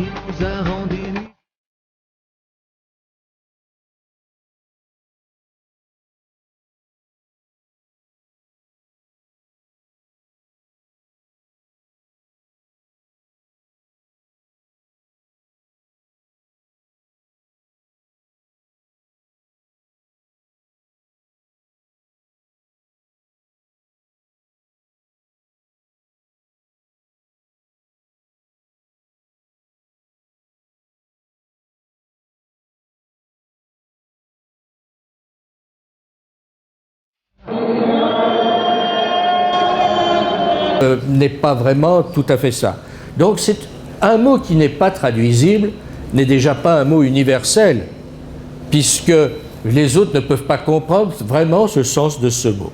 nous a rendu. N'est pas vraiment tout à fait ça. Donc c'est un mot qui n'est pas traduisible, n'est déjà pas un mot universel, puisque les autres ne peuvent pas comprendre vraiment ce sens de ce mot.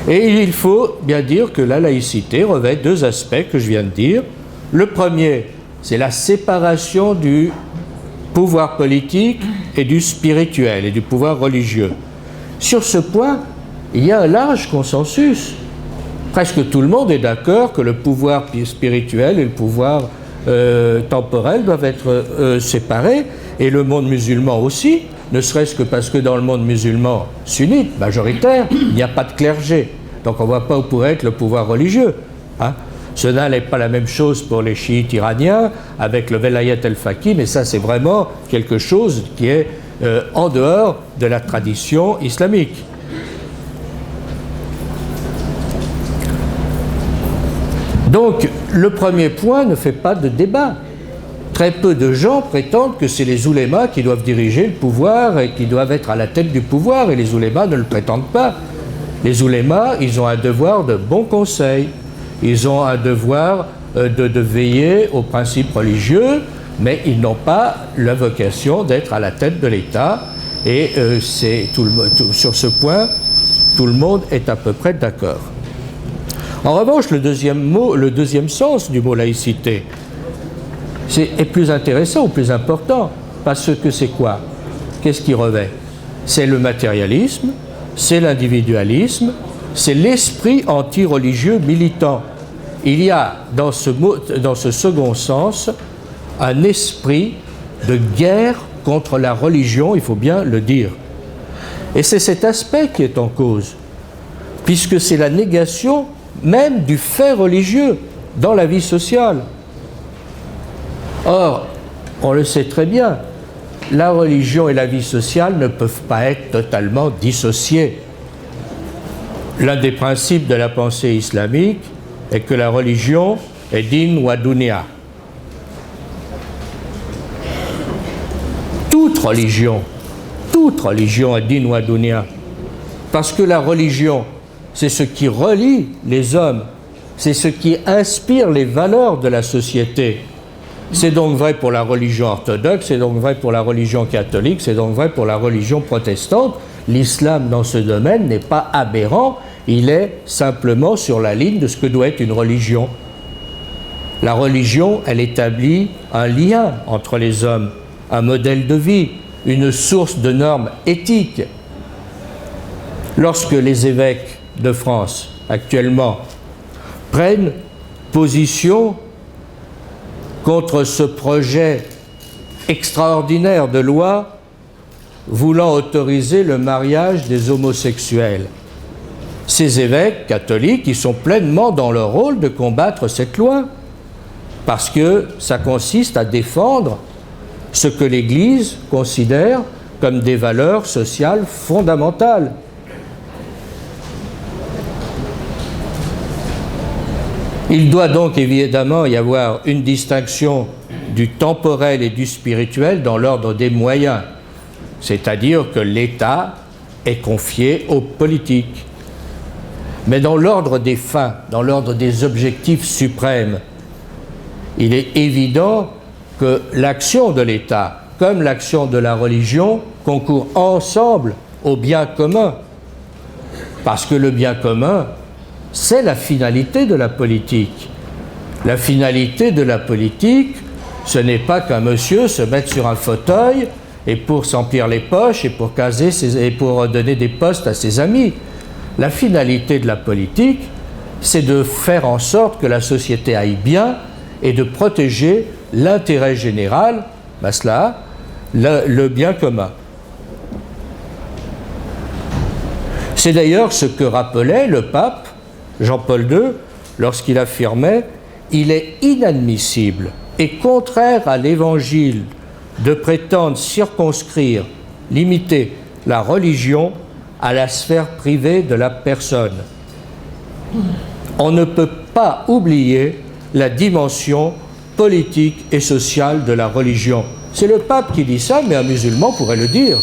Et il faut bien dire que la laïcité revêt deux aspects que je viens de dire. Le premier, c'est la séparation du pouvoir politique et du spirituel et du pouvoir religieux. Sur ce point, il y a un large consensus. Presque tout le monde est d'accord que le pouvoir spirituel et le pouvoir temporel doivent être séparés, et le monde musulman aussi, ne serait-ce que parce que dans le monde musulman sunnite, majoritaire, il n'y a pas de clergé. Donc on ne voit pas où pourrait être le pouvoir religieux. Hein. Cela n'est pas la même chose pour les chiites iraniens, avec le Velayat el-Faqih, mais ça c'est vraiment quelque chose qui est en dehors de la tradition islamique. Donc, le premier point ne fait pas de débat. Très peu de gens prétendent que c'est les oulémas qui doivent diriger le pouvoir et qui doivent être à la tête du pouvoir, et les oulémas ne le prétendent pas. Les oulémas, ils ont un devoir de bon conseil, ils ont un devoir de veiller aux principes religieux, mais ils n'ont pas la vocation d'être à la tête de l'État, et sur ce point, tout le monde est à peu près d'accord. En revanche, le deuxième sens du mot laïcité est plus intéressant ou plus important, parce que c'est quoi? Qu'est-ce qui revêt? C'est le matérialisme, c'est l'individualisme, c'est l'esprit anti-religieux militant. Il y a dans ce second sens un esprit de guerre contre la religion, il faut bien le dire. Et c'est cet aspect qui est en cause, puisque c'est la négation même du fait religieux dans la vie sociale. Or, on le sait très bien, la religion et la vie sociale ne peuvent pas être totalement dissociées. L'un des principes de la pensée islamique est que la religion est din wa dunya. Toute religion est din wa dunya. Parce que la religion, c'est ce qui relie les hommes, c'est ce qui inspire les valeurs de la société. C'est donc vrai pour la religion orthodoxe, c'est donc vrai pour la religion catholique, c'est donc vrai pour la religion protestante. L'islam, dans ce domaine, n'est pas aberrant, il est simplement sur la ligne de ce que doit être une religion. La religion, elle établit un lien entre les hommes, un modèle de vie, une source de normes éthiques. Lorsque les évêques de France, actuellement, prennent position contre ce projet extraordinaire de loi voulant autoriser le mariage des homosexuels. Ces évêques catholiques, ils sont pleinement dans leur rôle de combattre cette loi, parce que ça consiste à défendre ce que l'Église considère comme des valeurs sociales fondamentales. Il doit donc évidemment y avoir une distinction du temporel et du spirituel dans l'ordre des moyens, c'est-à-dire que l'État est confié aux politiques. Mais dans l'ordre des fins, dans l'ordre des objectifs suprêmes, il est évident que l'action de l'État, comme l'action de la religion, concourent ensemble au bien commun. Parce que le bien commun, c'est la finalité de la politique. La finalité de la politique, ce n'est pas qu'un monsieur se mette sur un fauteuil et pour s'emplir les poches et pour donner des postes à ses amis. La finalité de la politique, c'est de faire en sorte que la société aille bien et de protéger l'intérêt général, maslaha, le bien commun. C'est d'ailleurs ce que rappelait le pape Jean-Paul II lorsqu'il affirmait « Il est inadmissible et contraire à l'Évangile de prétendre circonscrire, limiter la religion à la sphère privée de la personne. On ne peut pas oublier la dimension politique et sociale de la religion. » C'est le pape qui dit ça, mais un musulman pourrait le dire.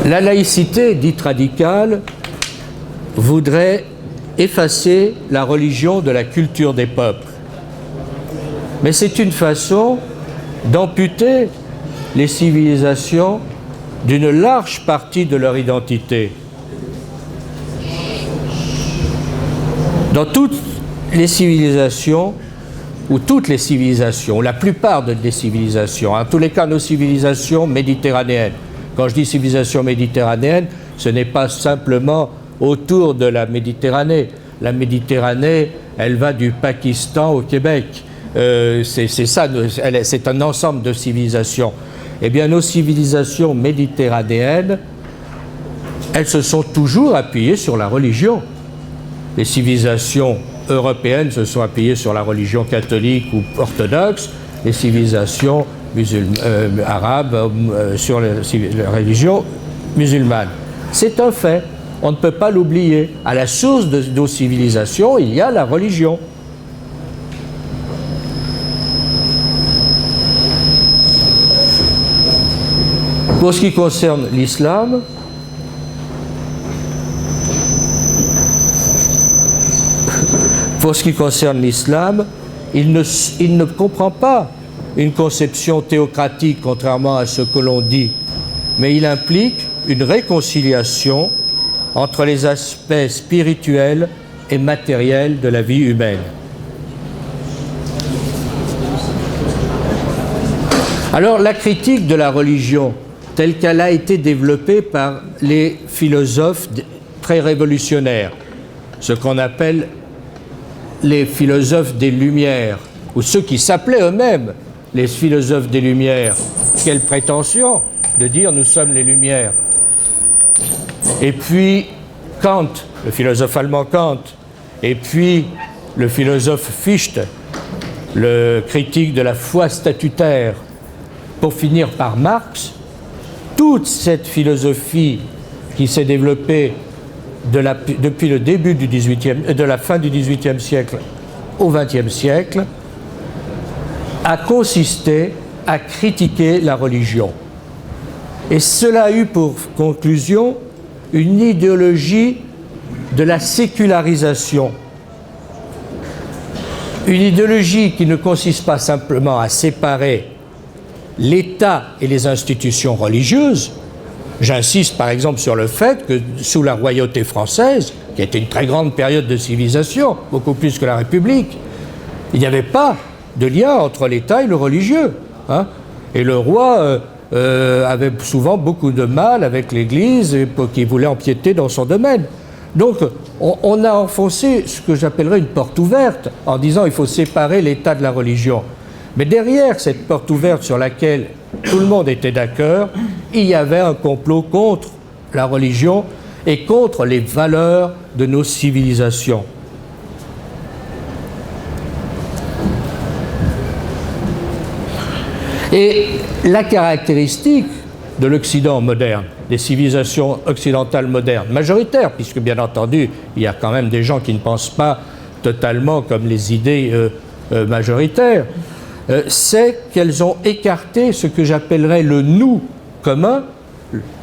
La laïcité dite radicale voudrait effacer la religion de la culture des peuples. Mais c'est une façon d'amputer les civilisations d'une large partie de leur identité. Dans toutes les civilisations, ou toutes les civilisations, ou la plupart des civilisations, en tous les cas nos civilisations méditerranéennes. Quand je dis civilisation méditerranéenne, ce n'est pas simplement autour de la Méditerranée. La Méditerranée, elle va du Pakistan au Québec. C'est ça, c'est un ensemble de civilisations. Eh bien, nos civilisations méditerranéennes, elles se sont toujours appuyées sur la religion. Les civilisations européennes se sont appuyées sur la religion catholique ou orthodoxe, les civilisations arabes sur la religion musulmane. C'est un fait, on ne peut pas l'oublier. À la source de nos civilisations, il y a la religion. Pour ce qui concerne l'islam, il ne comprend pas une conception théocratique, contrairement à ce que l'on dit, mais il implique une réconciliation entre les aspects spirituels et matériels de la vie humaine. Alors, la critique de la religion, telle qu'elle a été développée par les philosophes très révolutionnaires, ce qu'on appelle les philosophes des Lumières, ou ceux qui s'appelaient eux-mêmes les philosophes des Lumières. Quelle prétention de dire nous sommes les Lumières. Et puis Kant, le philosophe allemand Kant, et puis le philosophe Fichte, le critique de la foi statutaire, pour finir par Marx, toute cette philosophie qui s'est développée depuis le début de la fin du XVIIIe siècle au XXe siècle, a consisté à critiquer la religion. Et cela a eu pour conclusion une idéologie de la sécularisation. Une idéologie qui ne consiste pas simplement à séparer l'État et les institutions religieuses. J'insiste par exemple sur le fait que sous la royauté française, qui était une très grande période de civilisation, beaucoup plus que la République, il n'y avait pas de lien entre l'État et le religieux. Et le roi avait souvent beaucoup de mal avec l'Église qui voulait empiéter dans son domaine. Donc on a enfoncé ce que j'appellerais une porte ouverte en disant il faut séparer l'État de la religion. Mais derrière cette porte ouverte sur laquelle tout le monde était d'accord, il y avait un complot contre la religion et contre les valeurs de nos civilisations. Et la caractéristique de l'Occident moderne, des civilisations occidentales modernes, majoritaires, puisque bien entendu, il y a quand même des gens qui ne pensent pas totalement comme les idées majoritaires, c'est qu'elles ont écarté ce que j'appellerais le nous commun,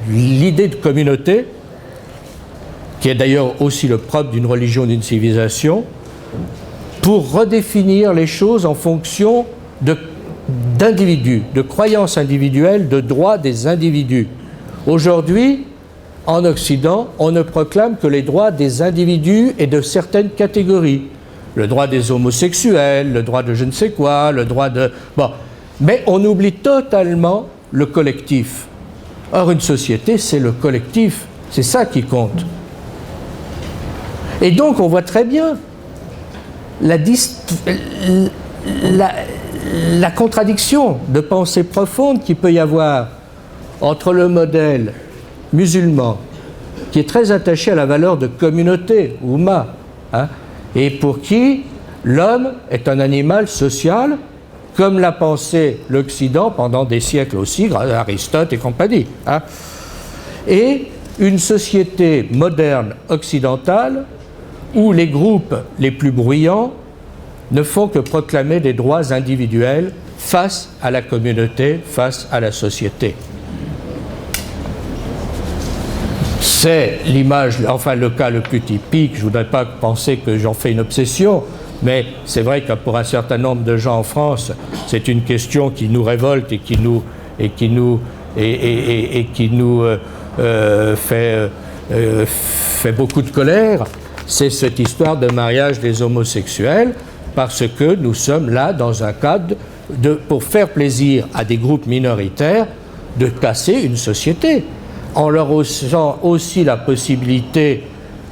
l'idée de communauté, qui est d'ailleurs aussi le propre d'une religion, d'une civilisation, pour redéfinir les choses en fonction d'individus, de croyances individuelles, de droits des individus. Aujourd'hui, en Occident, on ne proclame que les droits des individus et de certaines catégories. Le droit des homosexuels, le droit de je ne sais quoi, le droit de... Bon. Mais on oublie totalement le collectif. Or, une société, c'est le collectif. C'est ça qui compte. Et donc, on voit très bien la contradiction de pensée profonde qu'il peut y avoir entre le modèle musulman, qui est très attaché à la valeur de communauté, Oumma, hein, et pour qui l'homme est un animal social, comme l'a pensé l'Occident pendant des siècles aussi, grâce à Aristote et compagnie, hein, et une société moderne occidentale où les groupes les plus bruyants ne font que proclamer des droits individuels face à la communauté, face à la société. C'est l'image, enfin le cas le plus typique, je ne voudrais pas penser que j'en fais une obsession, mais c'est vrai que pour un certain nombre de gens en France, c'est une question qui nous révolte et qui nous fait beaucoup de colère, c'est cette histoire de mariage des homosexuels, parce que nous sommes là dans un cadre pour faire plaisir à des groupes minoritaires de casser une société, en leur offrant aussi la possibilité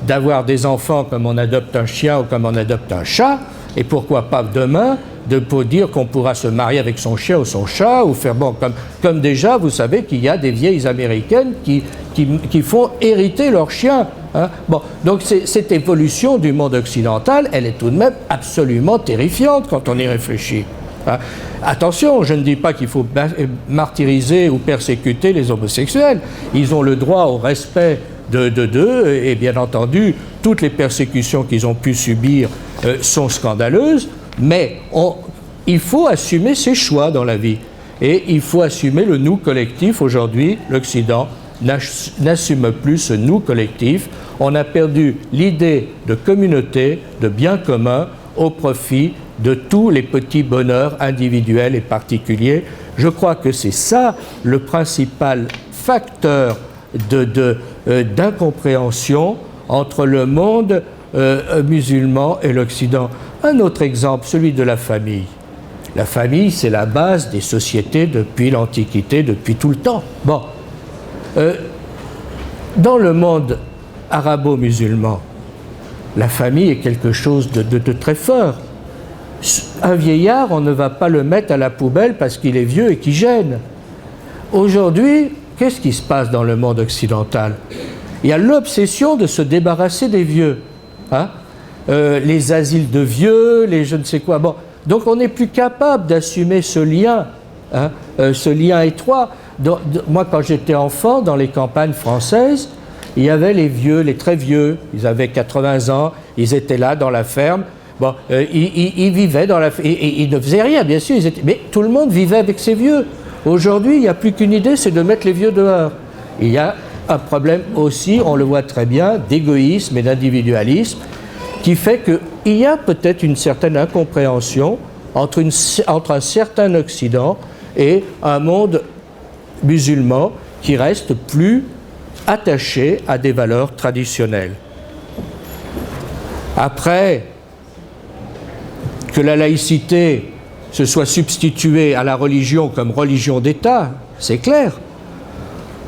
d'avoir des enfants comme on adopte un chien ou comme on adopte un chat, et pourquoi pas demain de dire qu'on pourra se marier avec son chien ou son chat, ou faire bon, comme déjà, vous savez qu'il y a des vieilles américaines qui font hériter leurs chiens. Hein. Bon, donc cette évolution du monde occidental, elle est tout de même absolument terrifiante quand on y réfléchit. Hein. Attention, je ne dis pas qu'il faut martyriser ou persécuter les homosexuels. Ils ont le droit au respect d'eux, et bien entendu, toutes les persécutions qu'ils ont pu subir sont scandaleuses, mais il faut assumer ses choix dans la vie. Et il faut assumer le nous collectif. Aujourd'hui, l'Occident n'assume plus ce nous collectif. On a perdu l'idée de communauté, de bien commun, au profit de tous les petits bonheurs individuels et particuliers. Je crois que c'est ça le principal facteur d'incompréhension entre le monde musulman et l'Occident. Un autre exemple, celui de la famille. La famille, c'est la base des sociétés depuis l'Antiquité, depuis tout le temps. Bon, dans le monde arabo-musulman, la famille est quelque chose de très fort. Un vieillard, on ne va pas le mettre à la poubelle parce qu'il est vieux et qu'il gêne. Aujourd'hui, qu'est-ce qui se passe dans le monde occidental? Il y a l'obsession de se débarrasser des vieux. Hein? Les asiles de vieux, les je ne sais quoi. Bon, donc on n'est plus capable d'assumer ce lien, hein, ce lien étroit. Moi, quand j'étais enfant, dans les campagnes françaises, il y avait les vieux, les très vieux. Ils avaient 80 ans, ils étaient là dans la ferme. Bon, ils vivaient dans la ferme. Ils ne faisaient rien, bien sûr. Mais tout le monde vivait avec ces vieux. Aujourd'hui, il n'y a plus qu'une idée, c'est de mettre les vieux dehors. Il y a un problème aussi, on le voit très bien, d'égoïsme et d'individualisme, qui fait qu'il y a peut-être une certaine incompréhension entre un certain Occident et un monde musulman qui reste plus attaché à des valeurs traditionnelles. Après que la laïcité se soit substituée à la religion comme religion d'État, c'est clair.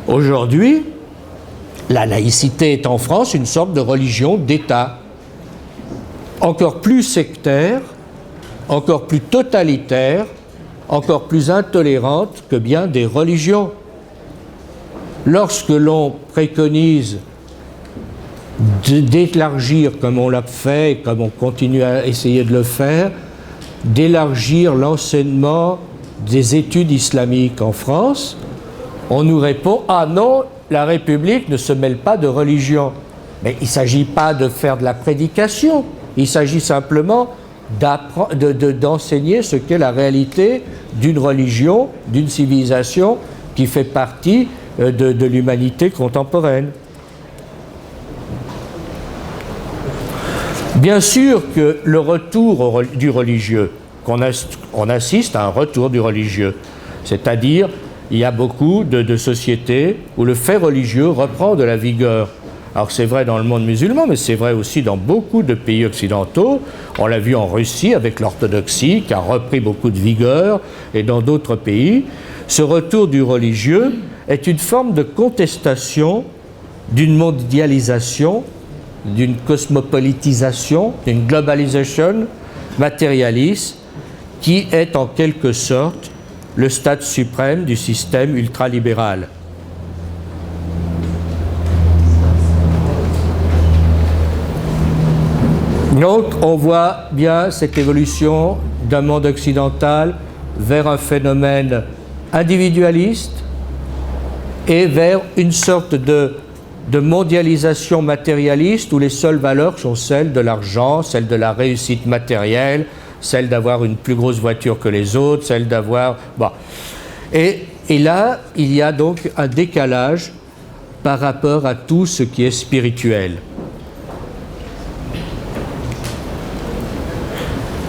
Aujourd'hui, la laïcité est en France une sorte de religion d'État, encore plus sectaire, encore plus totalitaire, encore plus intolérante que bien des religions. Lorsque l'on préconise d'élargir, comme on l'a fait, comme on continue à essayer de le faire, d'élargir l'enseignement des études islamiques en France, on nous répond « Ah non, la République ne se mêle pas de religion ». Mais il ne s'agit pas de faire de la prédication, il s'agit simplement d'enseigner ce qu'est la réalité d'une religion, d'une civilisation qui fait partie de l'humanité contemporaine. Bien sûr que le retour du religieux, on assiste à un retour du religieux, c'est-à-dire il y a beaucoup de sociétés où le fait religieux reprend de la vigueur. Alors c'est vrai dans le monde musulman, mais c'est vrai aussi dans beaucoup de pays occidentaux. On l'a vu en Russie avec l'orthodoxie qui a repris beaucoup de vigueur, et dans d'autres pays. Ce retour du religieux est une forme de contestation d'une mondialisation, d'une cosmopolitisation, d'une globalisation matérialiste, qui est en quelque sorte le stade suprême du système ultralibéral. Donc, on voit bien cette évolution d'un monde occidental vers un phénomène individualiste et vers une sorte de mondialisation matérialiste où les seules valeurs sont celles de l'argent, celles de la réussite matérielle, celles d'avoir une plus grosse voiture que les autres, celles d'avoir... Bon. Et là, il y a donc un décalage par rapport à tout ce qui est spirituel.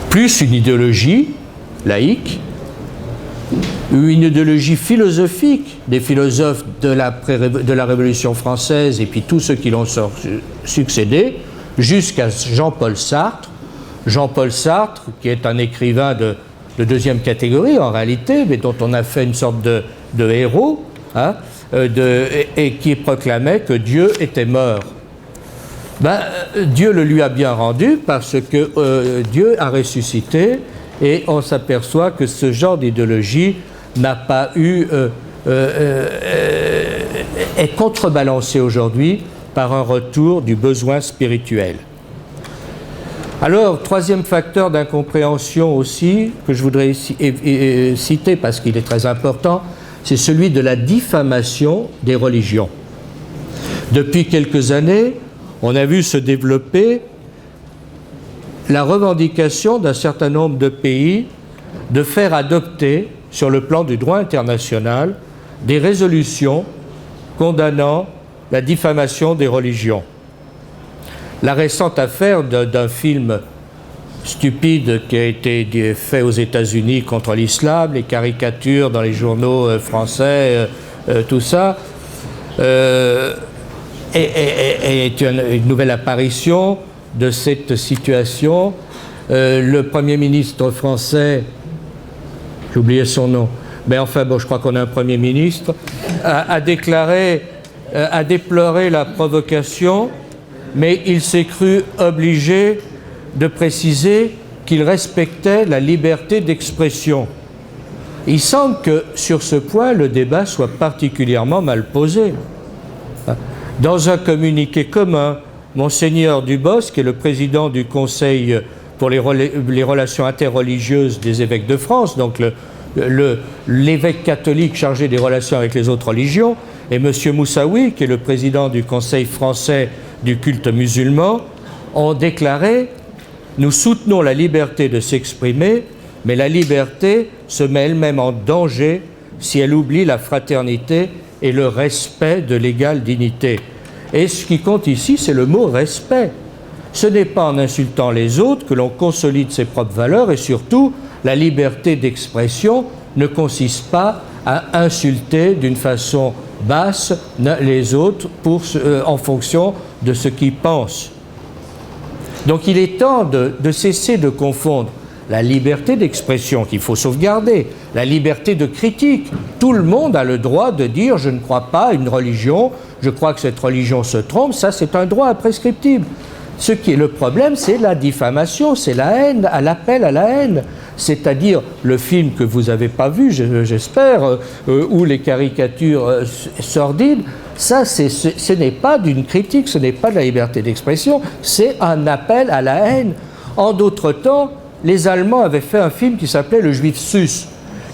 Plus une idéologie laïque, une idéologie philosophique des philosophes de la Révolution française et puis tous ceux qui l'ont succédé, jusqu'à Jean-Paul Sartre. Jean-Paul Sartre, qui est un écrivain de deuxième catégorie en réalité, mais dont on a fait une sorte de héros, hein, et qui proclamait que Dieu était mort. Ben, Dieu le lui a bien rendu parce que Dieu a ressuscité et on s'aperçoit que ce genre d'idéologie n'a pas eu est contrebalancé aujourd'hui par un retour du besoin spirituel. Alors, troisième facteur d'incompréhension aussi, que je voudrais citer parce qu'il est très important, c'est celui de la diffamation des religions. Depuis quelques années, on a vu se développer la revendication d'un certain nombre de pays de faire adopter, sur le plan du droit international, des résolutions condamnant la diffamation des religions. La récente affaire d'un film stupide qui a été fait aux États-Unis contre l'islam, les caricatures dans les journaux français, tout ça, est une nouvelle apparition de cette situation. Le Premier ministre français, j'ai oublié son nom, mais enfin bon, je crois qu'on a un Premier ministre, a déclaré, a déploré la provocation, mais il s'est cru obligé de préciser qu'il respectait la liberté d'expression. Il semble que sur ce point, le débat soit particulièrement mal posé. Dans un communiqué commun, Monseigneur Dubos, qui est le président du Conseil pour les relations interreligieuses des évêques de France, donc l'évêque catholique chargé des relations avec les autres religions, et M. Moussaoui, qui est le président du Conseil français du culte musulman, ont déclaré « Nous soutenons la liberté de s'exprimer, mais la liberté se met elle-même en danger si elle oublie la fraternité et le respect de l'égale dignité. » Et ce qui compte ici, c'est le mot « respect ». Ce n'est pas en insultant les autres que l'on consolide ses propres valeurs et surtout, la liberté d'expression ne consiste pas à insulter d'une façon basse les autres en fonction de ce qu'ils pensent. Donc il est temps de cesser de confondre la liberté d'expression qu'il faut sauvegarder, la liberté de critique. Tout le monde a le droit de dire « je ne crois pas à une religion, je crois que cette religion se trompe », ça c'est un droit imprescriptible. Ce qui est le problème, c'est la diffamation, c'est la haine, l'appel à la haine. C'est-à-dire le film que vous n'avez pas vu, j'espère, ou les caricatures sordides, ça ce n'est pas d'une critique, ce n'est pas de la liberté d'expression, c'est un appel à la haine. En d'autres temps, les Allemands avaient fait un film qui s'appelait Le Juif Sus,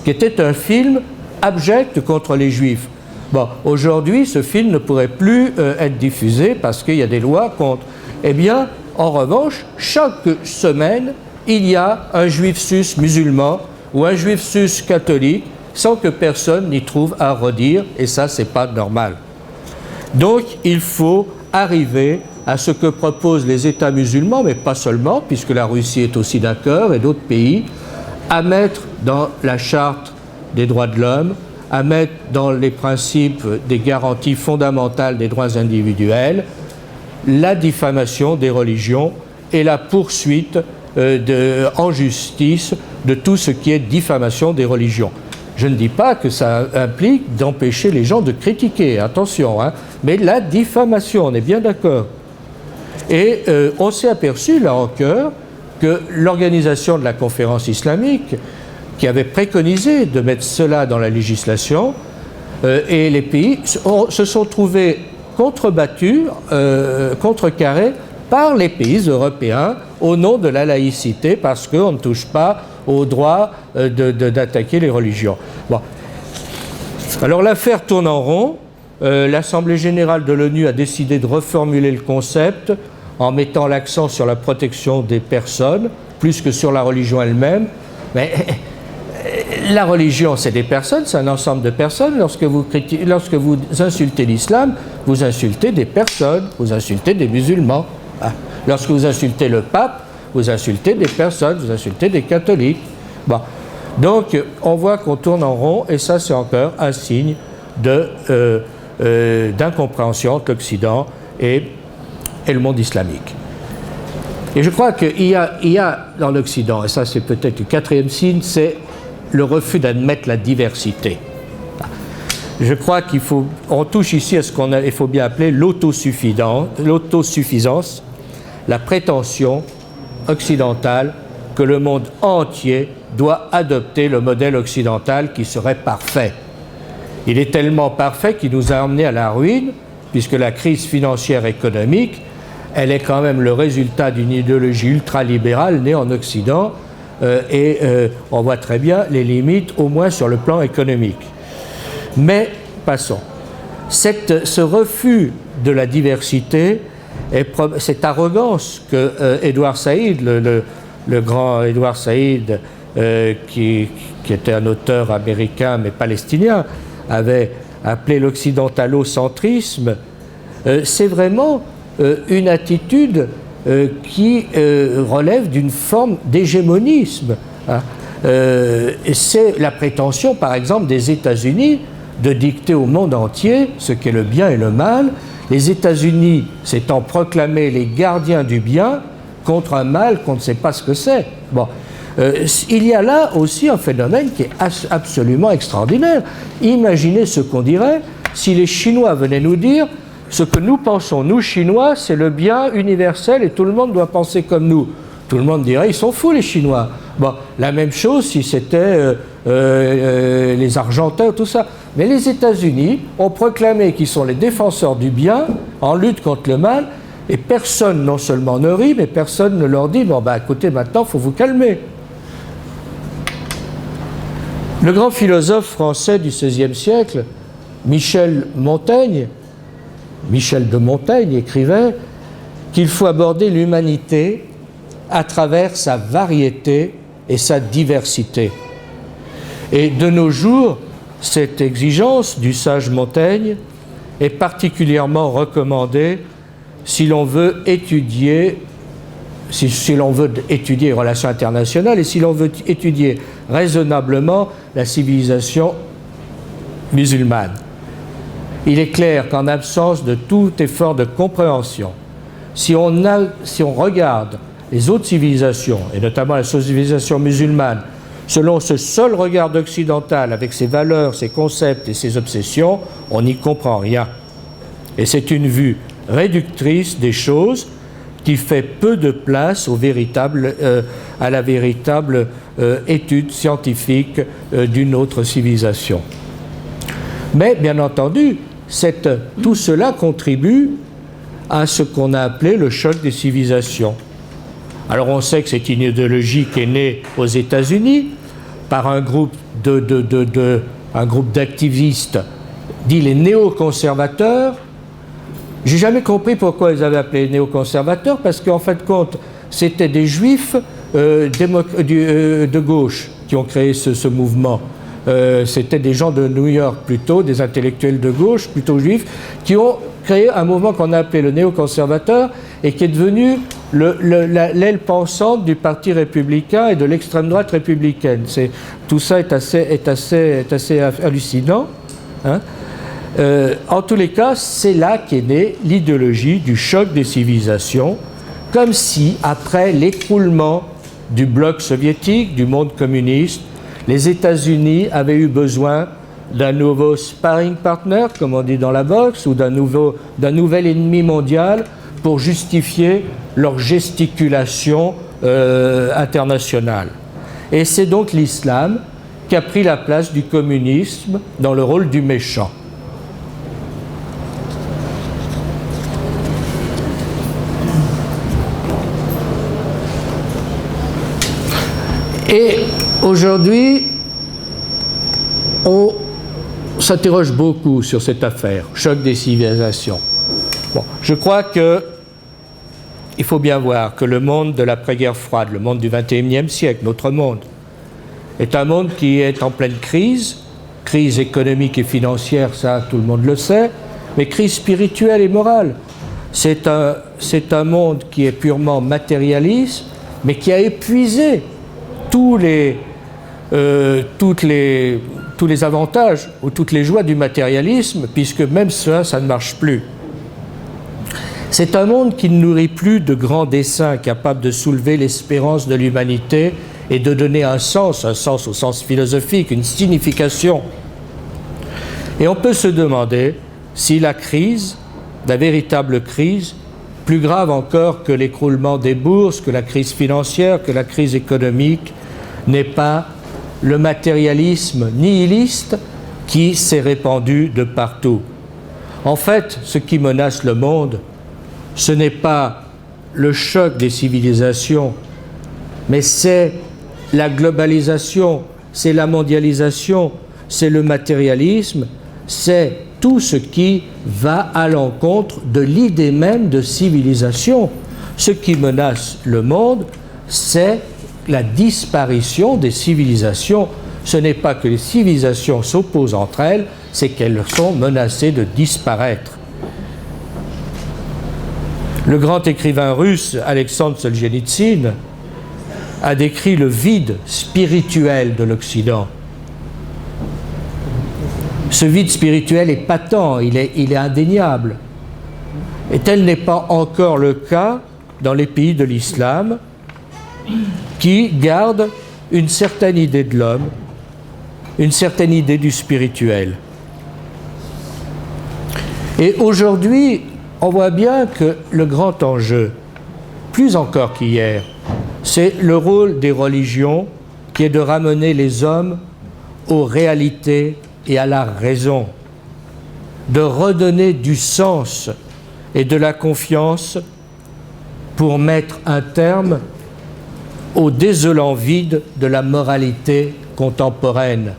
qui était un film abject contre les Juifs. Bon, aujourd'hui, ce film ne pourrait plus être diffusé parce qu'il y a des lois contre. Eh bien, en revanche, chaque semaine, il y a un juif sus musulman ou un juif sus catholique sans que personne n'y trouve à redire, et ça, c'est pas normal. Donc, il faut arriver à ce que proposent les États musulmans, mais pas seulement, puisque la Russie est aussi d'accord, et d'autres pays, à mettre dans la charte des droits de l'homme, à mettre dans les principes des garanties fondamentales des droits individuels, la diffamation des religions et la poursuite en justice de tout ce qui est diffamation des religions. Je ne dis pas que ça implique d'empêcher les gens de critiquer, attention, hein, mais la diffamation, on est bien d'accord. Et on s'est aperçu, là encore, que l'organisation de la conférence islamique, qui avait préconisé de mettre cela dans la législation, et les pays se sont trouvés contrebattus, contrecarrés par les pays européens au nom de la laïcité, parce qu'on ne touche pas au droit d'attaquer les religions. Bon. Alors l'affaire tourne en rond. L'Assemblée générale de l'ONU a décidé de reformuler le concept en mettant l'accent sur la protection des personnes, plus que sur la religion elle-même. Mais la religion, c'est des personnes, c'est un ensemble de personnes. Lorsque vous insultez l'islam, vous insultez des personnes, vous insultez des musulmans. Lorsque vous insultez le pape, vous insultez des personnes, vous insultez des catholiques. Bon. Donc, on voit qu'on tourne en rond, et ça, c'est encore un signe d'incompréhension entre l'Occident et le monde islamique. Et je crois qu'il y a dans l'Occident, et ça c'est peut-être le quatrième signe, c'est le refus d'admettre la diversité. Je crois on touche ici à ce qu'il faut bien appeler l'autosuffisance, la prétention occidentale que le monde entier doit adopter le modèle occidental qui serait parfait. Il est tellement parfait qu'il nous a emmenés à la ruine, puisque la crise financière et économique, elle est quand même le résultat d'une idéologie ultralibérale née en Occident, et on voit très bien les limites, au moins sur le plan économique. Mais passons. Ce refus de la diversité, cette arrogance que Edward Said, le grand Edward Said, qui était un auteur américain mais palestinien, avait appelé l'occidentalocentrisme, c'est vraiment une attitude qui relève d'une forme d'hégémonisme. C'est la prétention, par exemple, des États-Unis de dicter au monde entier ce qu'est le bien et le mal, les États-Unis s'étant proclamés les gardiens du bien contre un mal qu'on ne sait pas ce que c'est. Bon. Il y a là aussi un phénomène qui est absolument extraordinaire. Imaginez ce qu'on dirait si les Chinois venaient nous dire ce que nous pensons, nous Chinois, c'est le bien universel et tout le monde doit penser comme nous. Tout le monde dirait, ils sont fous les Chinois. Bon, la même chose si c'était les Argentins, tout ça. Mais les États-Unis ont proclamé qu'ils sont les défenseurs du bien en lutte contre le mal, et personne non seulement ne rit, mais personne ne leur dit, bon ben écoutez, maintenant il faut vous calmer. Le grand philosophe français du XVIe siècle, Michel de Montaigne, écrivait qu'il faut aborder l'humanité à travers sa variété et sa diversité. Et de nos jours, cette exigence du sage Montaigne est particulièrement recommandée si l'on veut étudier les relations internationales et si l'on veut étudier raisonnablement la civilisation musulmane. Il est clair qu'en absence de tout effort de compréhension, si on regarde les autres civilisations, et notamment la civilisation musulmane, selon ce seul regard occidental, avec ses valeurs, ses concepts et ses obsessions, on n'y comprend rien. Et c'est une vue réductrice des choses qui fait peu de place à la véritable étude scientifique d'une autre civilisation. Mais, bien entendu, tout cela contribue à ce qu'on a appelé le choc des civilisations. Alors on sait que c'est une idéologie qui est née aux États-Unis par un groupe d'activistes dit les néoconservateurs. J'ai jamais compris pourquoi ils avaient appelé les néoconservateurs, parce qu'en fin de compte, c'était des juifs de gauche qui ont créé ce mouvement. C'était des gens de New York plutôt, des intellectuels de gauche, plutôt juifs, qui ont créé un mouvement qu'on a appelé le néoconservateur et qui est devenu l'aile pensante du Parti républicain et de l'extrême droite républicaine. Tout ça est assez hallucinant. Hein. En tous les cas, c'est là qu'est née l'idéologie du choc des civilisations, comme si, après l'écroulement du bloc soviétique, du monde communiste, les États-Unis avaient eu besoin d'un nouveau sparring partner, comme on dit dans la boxe, ou d'un nouvel ennemi mondial pour justifier leur gesticulation internationale. Et c'est donc l'islam qui a pris la place du communisme dans le rôle du méchant. Et aujourd'hui, on s'interroge beaucoup sur cette affaire, choc des civilisations. Bon, je crois qu'il faut bien voir que le monde de l'après-guerre froide, le monde du XXIe siècle, notre monde, est un monde qui est en pleine crise économique et financière, ça tout le monde le sait, mais crise spirituelle et morale. C'est un monde qui est purement matérialiste, mais qui a épuisé tous les avantages ou toutes les joies du matérialisme, puisque même ça ne marche plus. C'est un monde qui ne nourrit plus de grands desseins capables de soulever l'espérance de l'humanité et de donner un sens au sens philosophique, une signification. Et on peut se demander si la crise, la véritable crise, plus grave encore que l'écroulement des bourses, que la crise financière, que la crise économique, n'est pas le matérialisme nihiliste qui s'est répandu de partout. En fait, ce qui menace le monde, ce n'est pas le choc des civilisations, mais c'est la globalisation, c'est la mondialisation, c'est le matérialisme, c'est tout ce qui va à l'encontre de l'idée même de civilisation. Ce qui menace le monde, c'est la disparition des civilisations. Ce n'est pas que les civilisations s'opposent entre elles, c'est qu'elles sont menacées de disparaître. Le grand écrivain russe Alexandre Solzhenitsyn a décrit le vide spirituel de l'Occident. Ce vide spirituel est patent, il est indéniable. Et tel n'est pas encore le cas dans les pays de l'islam, qui gardent une certaine idée de l'homme, une certaine idée du spirituel. Et aujourd'hui, on voit bien que le grand enjeu, plus encore qu'hier, c'est le rôle des religions qui est de ramener les hommes aux réalités et à la raison, de redonner du sens et de la confiance pour mettre un terme au désolant vide de la moralité contemporaine.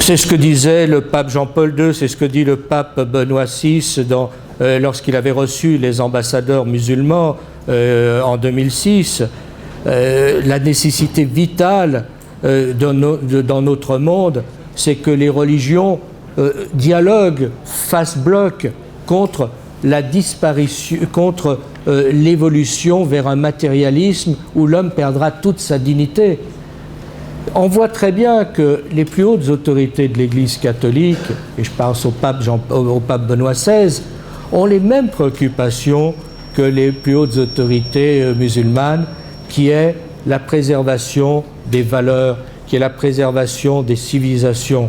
C'est ce que disait le pape Jean-Paul II, c'est ce que dit le pape Benoît VI lorsqu'il avait reçu les ambassadeurs musulmans en 2006. La nécessité vitale dans notre monde, c'est que les religions dialoguent, fassent bloc contre la disparition, contre l'évolution vers un matérialisme où l'homme perdra toute sa dignité. On voit très bien que les plus hautes autorités de l'Église catholique, et je pense au pape Benoît XVI, ont les mêmes préoccupations que les plus hautes autorités musulmanes, qui est la préservation des valeurs, qui est la préservation des civilisations.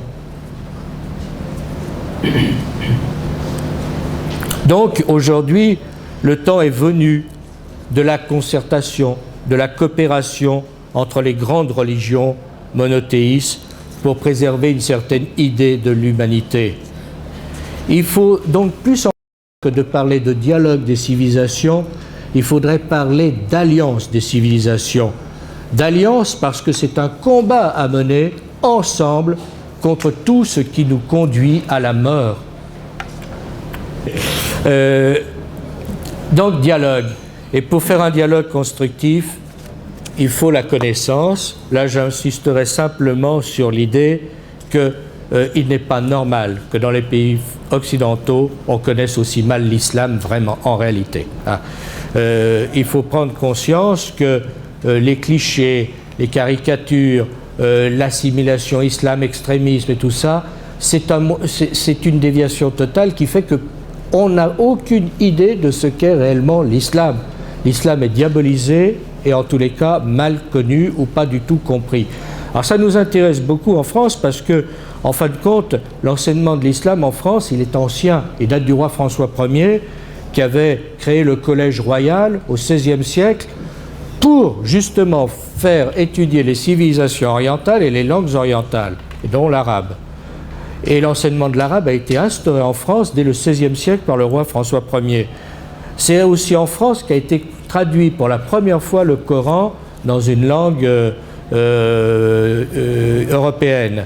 Donc aujourd'hui, le temps est venu de la concertation, de la coopération entre les grandes religions monothéistes pour préserver une certaine idée de l'humanité. Il faut donc plus que de parler de dialogue des civilisations, il faudrait parler d'alliance des civilisations. D'alliance parce que c'est un combat à mener ensemble contre tout ce qui nous conduit à la mort. Donc dialogue. Et pour faire un dialogue constructif, il faut la connaissance. Là, j'insisterai simplement sur l'idée qu'il n'est pas normal que dans les pays occidentaux, on connaisse aussi mal l'islam vraiment en réalité. Il faut prendre conscience que les clichés, les caricatures, l'assimilation islam, extrémisme et tout ça, c'est une déviation totale qui fait qu'on n'a aucune idée de ce qu'est réellement l'islam. L'islam est diabolisé et en tous les cas mal connu ou pas du tout compris. Alors ça nous intéresse beaucoup en France parce que En fin de compte, l'enseignement de l'islam en France, il est ancien. Il date du roi François Ier, qui avait créé le collège royal au XVIe siècle pour justement faire étudier les civilisations orientales et les langues orientales, dont l'arabe. Et l'enseignement de l'arabe a été instauré en France dès le XVIe siècle par le roi François Ier. C'est aussi en France qu'a été traduit pour la première fois le Coran dans une langue européenne.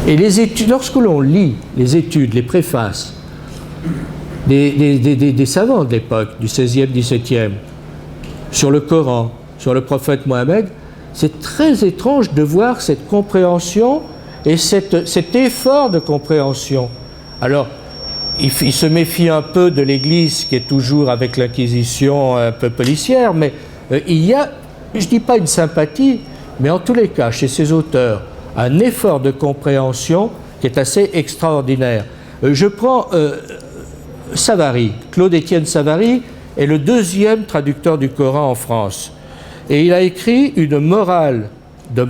Et les études, lorsque l'on lit les études, les préfaces des savants de l'époque, du XVIe, XVIIe, sur le Coran, sur le prophète Mohammed, c'est très étrange de voir cette compréhension et cet effort de compréhension. Alors, il se méfie un peu de l'Église qui est toujours avec l'inquisition un peu policière, mais il y a, je ne dis pas une sympathie, mais en tous les cas, chez ces auteurs, un effort de compréhension qui est assez extraordinaire. Je prends Savary. Claude-Étienne Savary est le deuxième traducteur du Coran en France. Et il a écrit une morale de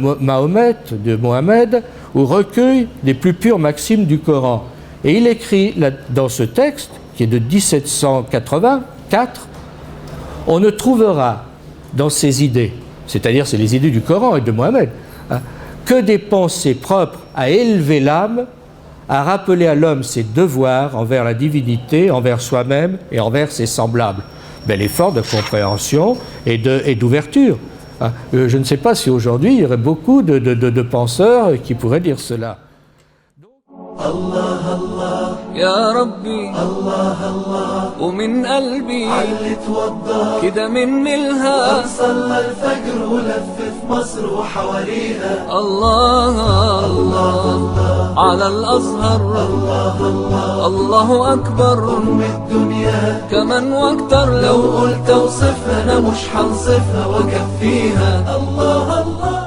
Mohammed, où recueille les plus pures maximes du Coran. Et il écrit dans ce texte, qui est de 1784, on ne trouvera dans ces idées, c'est-à-dire c'est les idées du Coran et de Mohammed, que des pensées propres à élever l'âme, à rappeler à l'homme ses devoirs envers la divinité, envers soi-même et envers ses semblables. Bel effort de compréhension et d'ouverture. Je ne sais pas si aujourd'hui il y aurait beaucoup de penseurs qui pourraient dire cela. الله الله يا ربي الله الله ومن قلبي علي توضى كده من الها صلى الفجر ولف في مصر وحواليها الله الله على الأزهر الله الله الله أكبر الدنيا كمان واكتر لو قلت اوصفها أنا مش هنصفها وكفيها الله الله